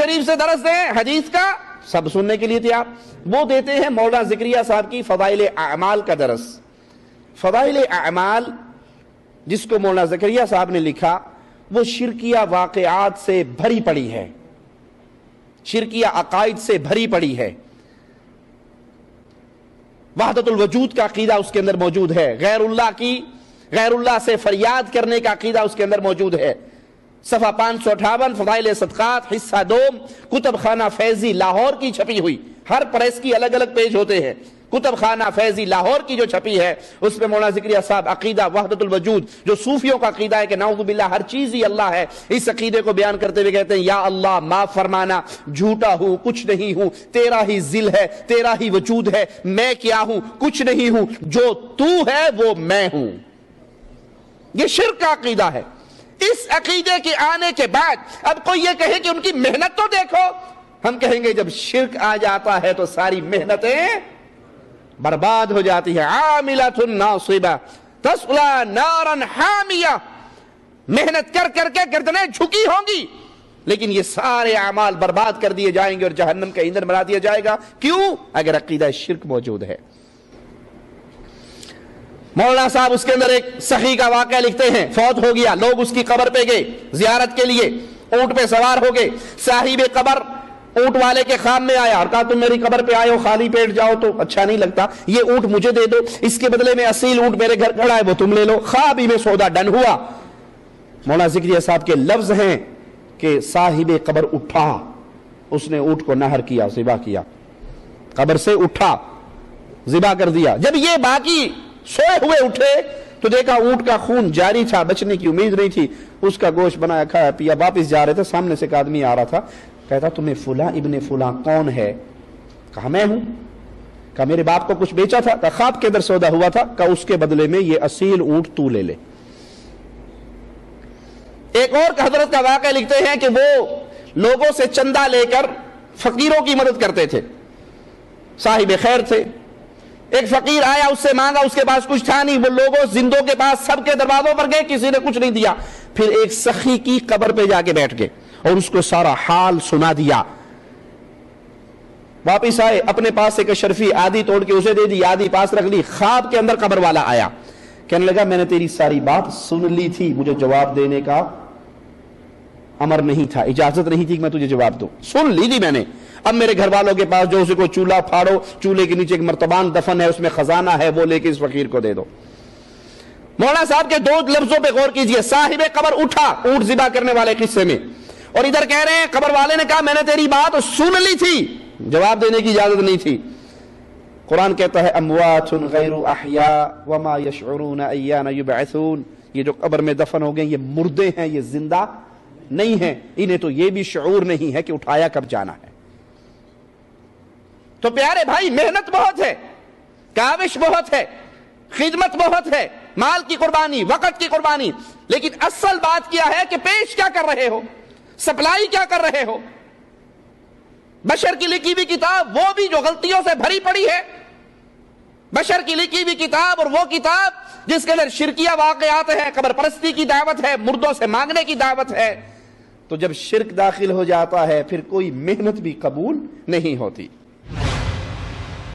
شریف سے درس دیں حدیث کا، سب سننے کے لیے تیار۔ وہ دیتے ہیں مولانا ذکریہ صاحب کی فضائل اعمال کا درس۔ فضائل اعمال جس کو مولانا ذکریہ صاحب نے لکھا وہ شرکیہ واقعات سے بھری پڑی ہے، شرکیہ عقائد سے بھری پڑی ہے۔ وحدت الوجود کا عقیدہ اس کے اندر موجود ہے، غیر اللہ سے فریاد کرنے کا عقیدہ اس کے اندر موجود ہے۔ صفحہ 558 فضائل صدقات حصہ دوم، کتب خانہ فیضی لاہور کی چھپی ہوئی، ہر پریس کی الگ الگ پیج ہوتے ہیں۔ کتب خانہ فیضی لاہور کی جو چھپی ہے اس میں مولانا ذکریہ صاحب عقیدہ وحدت الوجود، جو صوفیوں کا عقیدہ ہے کہ نعوذ باللہ ہر چیز ہی اللہ ہے، اس عقیدے کو بیان کرتے ہوئے کہتے ہیں یا اللہ معاف فرمانا، جھوٹا ہوں، کچھ نہیں ہوں، تیرا ہی ذل ہے، تیرا ہی وجود ہے، میں کیا ہوں، کچھ نہیں ہوں، جو تو ہے وہ میں ہوں۔ یہ شرک کا عقیدہ ہے۔ اس عقیدے کے آنے کے بعد اب کوئی یہ کہے کہ ان کی محنت تو دیکھو، ہم کہیں گے جب شرک آ جاتا ہے تو ساری محنتیں برباد ہو جاتی ہے۔ عاملۃ ناصبہ تصلی نارا حامیہ، محنت کر کر کے گردنیں جھکی ہوں گی لیکن یہ سارے اعمال برباد کر دیے جائیں گے اور جہنم کا ایندھن بنا دیا جائے گا۔ کیوں؟ اگر عقیدہ شرک موجود ہے۔ مولانا صاحب اس کے اندر ایک سخی کا واقعہ لکھتے ہیں، فوت ہو گیا، لوگ اس کی قبر پہ گئے زیارت کے لیے، اونٹ پہ سوار ہو گئے، صاحب قبر اونٹ والے کے خام میں آیا اور کہا تم میری قبر پہ آئے ہو، خالی پیٹ جاؤ تو اچھا نہیں لگتا، یہ اونٹ مجھے دے دو، اس کے بدلے میں اصیل اونٹ میرے گھر کھڑا ہے وہ تم لے لو۔ خواب ہی میں سودا ڈن ہوا۔ مولانا ذکریہ صاحب کے لفظ ہیں کہ صاحب قبر اٹھا، اس نے اونٹ کو نہر کیا، ذبح کیا، قبر سے اٹھا، ذبح کر دیا۔ جب یہ باقی سوئے ہوئے اٹھے تو دیکھا اونٹ کا خون جاری تھا، بچنے کی امید نہیں تھی، اس کا گوشت بنایا کھایا پیا، واپس جا رہے تھے، سامنے سے ایک آدمی آ رہا تھا، کہتا تمہیں فلاں ابن فلاں کون ہے؟ کہا میں ہوں۔ کہا میرے باپ کو کچھ بیچا تھا؟ کہا خواب کے اندر سودا ہوا تھا، کہا اس کے بدلے میں یہ اصیل اونٹ تو لے لے۔ ایک اور حضرت کا واقعہ لکھتے ہیں کہ وہ لوگوں سے چندہ لے کر فقیروں کی مدد کرتے تھے، صاحب خیر تھے۔ ایک فقیر آیا، اس سے مانگا، اس کے پاس کچھ تھا نہیں، وہ لوگوں زندوں کے پاس سب کے دروازوں پر گئے، کسی نے کچھ نہیں دیا۔ پھر ایک سخی کی قبر پہ جا کے بیٹھ گئے اور اس کو سارا حال سنا دیا۔ واپس آئے، اپنے پاس ایک اشرفی آدھی توڑ کے اسے دے دی، آدھی پاس رکھ لی۔ خواب کے اندر قبر والا آیا، کہنے لگا میں نے تیری ساری بات سن لی تھی، مجھے جواب دینے کا امر نہیں تھا، اجازت نہیں تھی کہ میں تجھے جواب دوں، سن لی تھی میں نے۔ اب میرے گھر والوں کے پاس جو اسے کو چولہا پھاڑو، چولہے کے نیچے ایک مرتبان دفن ہے، اس میں خزانہ ہے، وہ لے کے اس فقیر کو دے دو۔ مولانا صاحب کے دو لفظوں پہ غور کیجئے، صاحب قبر اٹھا اونٹ ذبح کرنے والے قصے میں، اور ادھر کہہ رہے ہیں قبر والے نے کہا میں نے تیری بات سن لی تھی، جواب دینے کی اجازت نہیں تھی۔ قرآن کہتا ہے اموات غیر احیاء وما یشعرون ایان یبعثون، یہ جو قبر میں دفن ہو گئے یہ مردے ہیں، یہ زندہ نہیں ہیں، انہیں تو یہ بھی شعور نہیں ہے کہ اٹھایا کب جانا ہے۔ تو پیارے بھائی محنت بہت ہے، کاوش بہت ہے، خدمت بہت ہے، مال کی قربانی، وقت کی قربانی، لیکن اصل بات کیا ہے کہ پیش کیا کر رہے ہو، سپلائی کیا کر رہے ہو۔ بشر کی لکھی ہوئی کتاب وہ بھی جو غلطیوں سے بھری پڑی ہے، بشر کی لکھی ہوئی کتاب اور وہ کتاب جس کے اندر شرکیہ واقعات ہیں، قبر پرستی کی دعوت ہے، مردوں سے مانگنے کی دعوت ہے، تو جب شرک داخل ہو جاتا ہے پھر کوئی محنت بھی قبول نہیں ہوتی۔